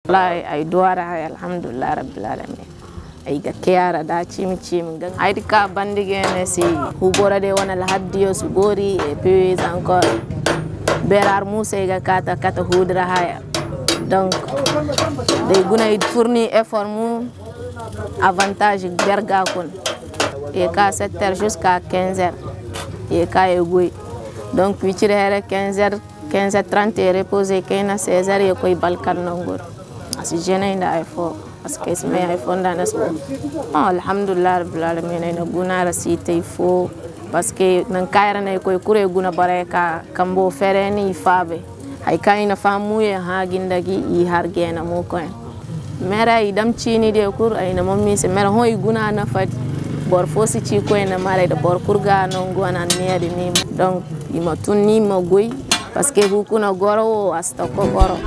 wallahi ay duwara hay alhamdulillah rabbil alamin ay ga kiyara da cimi gan aydi ka bandigene si hubora de wona la haddiyo su gori et puis encore berar musa ga kata hudra haya donc day guna fournir effort mu avantage berga kon et ka 7h jusqu'à 15h et ka egoy donc wichire here 15h30 et reposer kena 16h e koy balkan nongor asi jena inda ay fo parce que c'est mais ay fonda nas alhamdulillah rabbil alamin ina guna rasite fo parce que nan kayra nay koy kure guna bareka kambo fereni fabe hay kayna famuye ha gindagi i hargena mo ko mera idam chini de kur ay na mommi se mera hoy guna na fati bor fosi ci ko na mara de bor kurga no ngona neede ni donc ima tunni mo goy parce que hukuna goro asta ko goro